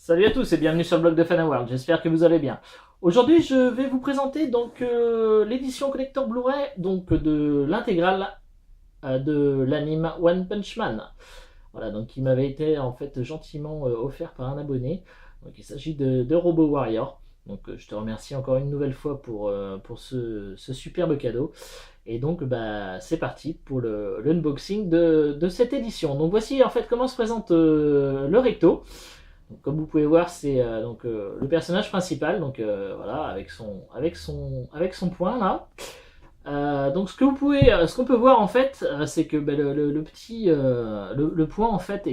Salut à tous et bienvenue sur le blog de Fanaworld, j'espère que vous allez bien. Aujourd'hui je vais vous présenter donc l'édition collector Blu-ray donc de l'intégrale de l'anime One Punch Man. Voilà, donc qui m'avait été en fait gentiment offert par un abonné. Donc il s'agit de Robo Warrior. Donc je te remercie encore une nouvelle fois pour ce superbe cadeau. Et donc bah c'est parti pour l'unboxing de cette édition. Donc voici en fait comment se présente le recto. Donc, comme vous pouvez voir, c'est le personnage principal, donc voilà, avec son point là. Donc ce qu'on peut voir en fait, c'est que bah, le point en fait a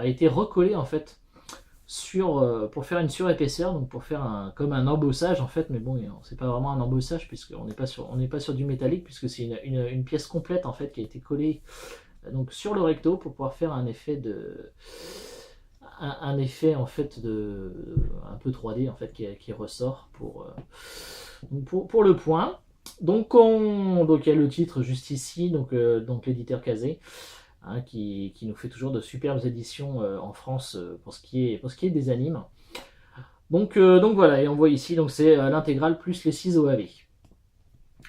été recollé en fait pour faire une surépaisseur, donc pour faire comme un embossage en fait, mais bon, c'est pas vraiment un embossage puisqu'on n'est pas sur du métallique puisque c'est une pièce complète en fait qui a été collée donc sur le recto pour pouvoir faire un effet un effet en fait un peu 3D en fait qui ressort pour le point. Donc il y a le titre juste ici, donc l'éditeur Kazé, hein, qui nous fait toujours de superbes éditions en France pour ce qui est des animes. Donc voilà, et on voit ici donc c'est l'intégrale plus les 6 OAV.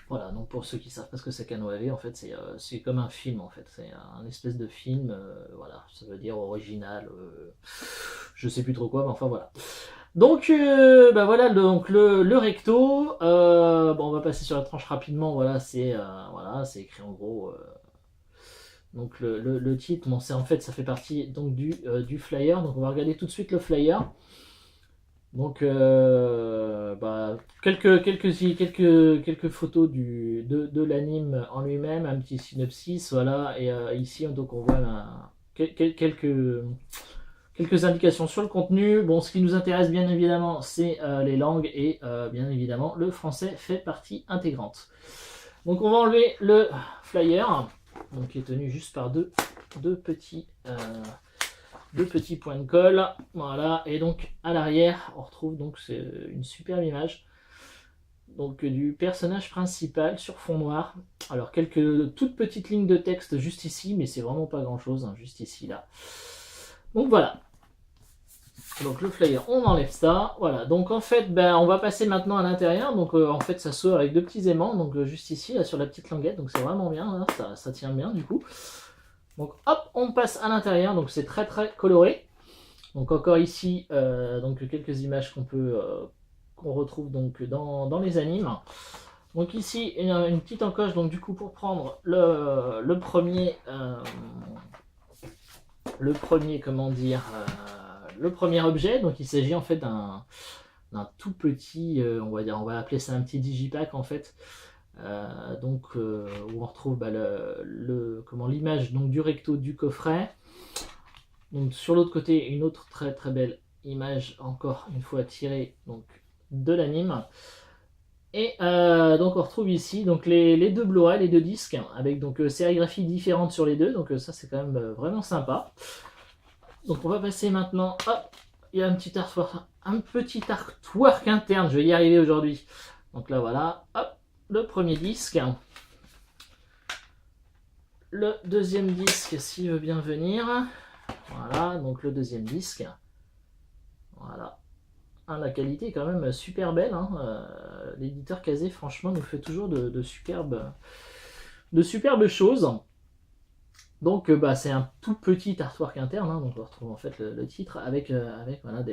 Voilà, donc pour ceux qui savent pas ce que c'est qu'un OAV, en fait c'est comme un film en fait, c'est un espèce de film, voilà, ça veut dire original, je sais plus trop quoi, mais enfin voilà. Donc bah voilà, donc le recto, bon on va passer sur la tranche rapidement, voilà, c'est écrit en gros, donc le titre, bon c'est en fait ça fait partie donc du flyer, donc on va regarder tout de suite le flyer. Donc, bah, quelques photos de l'anime en lui-même, un petit synopsis, voilà. Et ici, donc, on voit quelques indications sur le contenu. Bon, ce qui nous intéresse bien évidemment, c'est les langues et bien évidemment, le français fait partie intégrante. Donc, on va enlever le flyer, donc, qui est tenu juste par deux petits points de colle, voilà, et donc à l'arrière on retrouve donc une superbe image donc du personnage principal sur fond noir. Alors quelques toutes petites lignes de texte juste ici, mais c'est vraiment pas grand chose, hein, juste ici là. Donc voilà, donc le flyer on enlève ça, voilà, donc en fait ben, on va passer maintenant à l'intérieur, donc en fait ça sort avec deux petits aimants, donc juste ici là sur la petite languette, donc c'est vraiment bien, hein, ça tient bien du coup. Donc hop, on passe à l'intérieur, donc c'est très très coloré. Donc encore ici, donc quelques images qu'on retrouve donc dans les animes. Donc ici une petite encoche donc du coup pour prendre le premier comment dire le premier objet. Donc il s'agit en fait d'un tout petit, on va appeler ça un petit digipack en fait. Où on retrouve bah, l'image donc du recto du coffret. Donc sur l'autre côté, une autre très très belle image, encore une fois tirée donc, de l'anime. Et donc on retrouve ici donc les deux Blu-ray, les deux disques, avec donc sérigraphie différente sur les deux, donc ça c'est quand même vraiment sympa. Donc on va passer maintenant, hop, il y a un petit artwork interne, je vais y arriver aujourd'hui. Donc là voilà, hop, le premier disque. Le deuxième disque s'il veut bien venir. Voilà, donc le deuxième disque. Voilà. Ah, la qualité est quand même super belle. Hein. L'éditeur Kazé, franchement, nous fait toujours de superbes choses. Donc, bah, c'est un tout petit artwork interne. Hein. Donc, on retrouve en fait le titre avec voilà,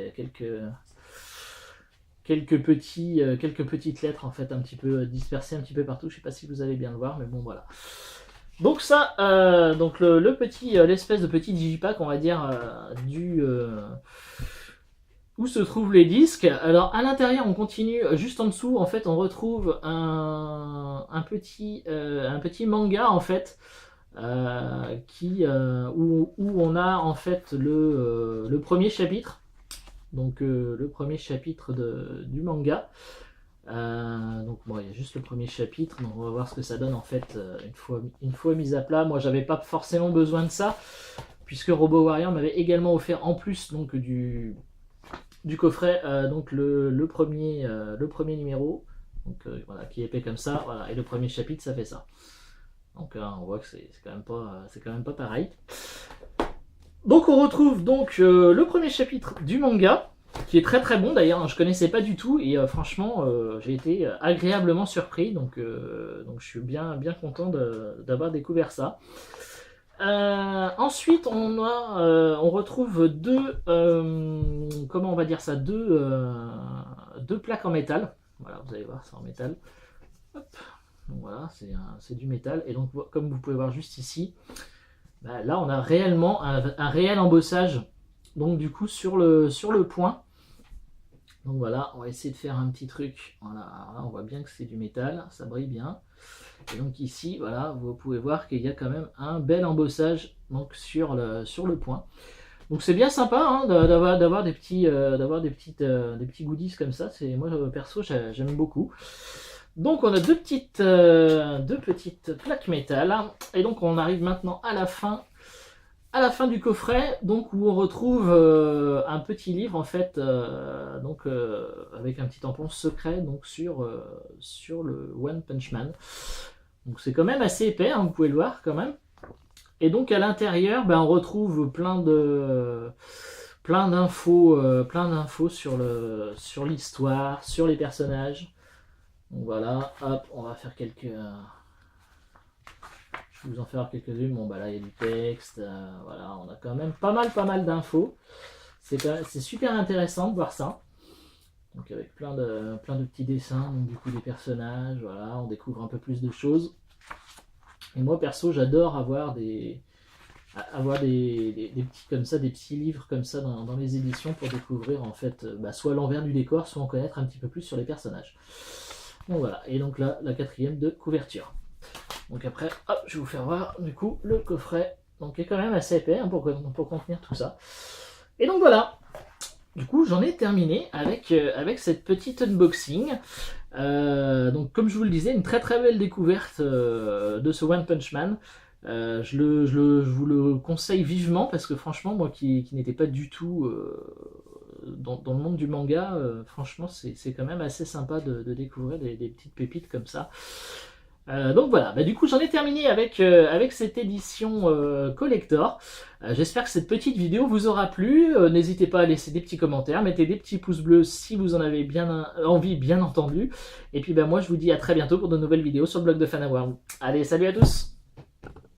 quelques petites lettres en fait un petit peu dispersées un petit peu partout. Je sais pas si vous allez bien le voir, mais bon, voilà. Donc ça, donc l'espèce de petit digipack, on va dire, où se trouvent les disques. Alors à l'intérieur, on continue, juste en dessous, en fait, on retrouve un petit manga, en fait, où on a en fait le premier chapitre, donc le premier chapitre du manga. Donc bon, il y a juste le premier chapitre, donc on va voir ce que ça donne en fait une fois mis à plat. Moi j'avais pas forcément besoin de ça, puisque Robo Warrior m'avait également offert en plus donc du coffret donc le premier numéro, donc voilà, qui est épais comme ça, voilà, et le premier chapitre ça fait ça. Donc on voit que c'est quand même pas pareil. Donc on retrouve donc le premier chapitre du manga, qui est très très bon d'ailleurs, hein, je connaissais pas du tout, et franchement j'ai été agréablement surpris, donc je suis bien content d'avoir découvert ça. Ensuite on retrouve comment on va dire ça, deux plaques en métal. Voilà, vous allez voir, c'est en métal. Hop. Donc voilà, c'est du métal, et donc comme vous pouvez voir juste ici, bah, là on a réellement un réel embossage, donc du coup sur le point. Donc voilà, on va essayer de faire un petit truc. Voilà, alors là on voit bien que c'est du métal, ça brille bien. Et donc ici, voilà, vous pouvez voir qu'il y a quand même un bel embossage donc sur le point. Donc c'est bien sympa, hein, d'avoir des petits goodies comme ça. C'est moi perso j'aime beaucoup. Donc on a deux petites plaques métal, et donc on arrive maintenant à la fin du coffret, donc où on retrouve un petit livre en fait, avec un petit tampon secret donc sur le One Punch Man. Donc c'est quand même assez épais, hein, vous pouvez le voir quand même. Et donc à l'intérieur, on retrouve plein d'infos sur l'histoire, sur les personnages. Donc voilà, hop, on va faire quelques. Je vais vous en faire quelques-unes. Bon bah là il y a du texte, voilà, on a quand même pas mal d'infos. C'est super intéressant de voir ça. Donc avec plein de petits dessins, donc du coup des personnages, voilà, on découvre un peu plus de choses. Et moi perso j'adore avoir des petits comme ça, des petits livres comme ça dans les éditions pour découvrir en fait soit l'envers du décor, soit en connaître un petit peu plus sur les personnages. Donc voilà, et donc là la quatrième de couverture. Donc après, hop, je vais vous faire voir du coup le coffret, donc qui est quand même assez épais, hein, pour contenir tout ça. Et donc voilà, du coup j'en ai terminé avec cette petite unboxing. Donc comme je vous le disais, une très très belle découverte de ce One Punch Man. Je vous le conseille vivement, parce que franchement moi qui n'étais pas du tout dans le monde du manga, franchement c'est quand même assez sympa de découvrir des petites pépites comme ça. Donc voilà, du coup j'en ai terminé avec cette édition collector. J'espère que cette petite vidéo vous aura plu. N'hésitez pas à laisser des petits commentaires, mettez des petits pouces bleus si vous en avez bien envie, bien entendu. Et puis moi je vous dis à très bientôt pour de nouvelles vidéos sur le blog de Fanaworld. Allez, salut à tous!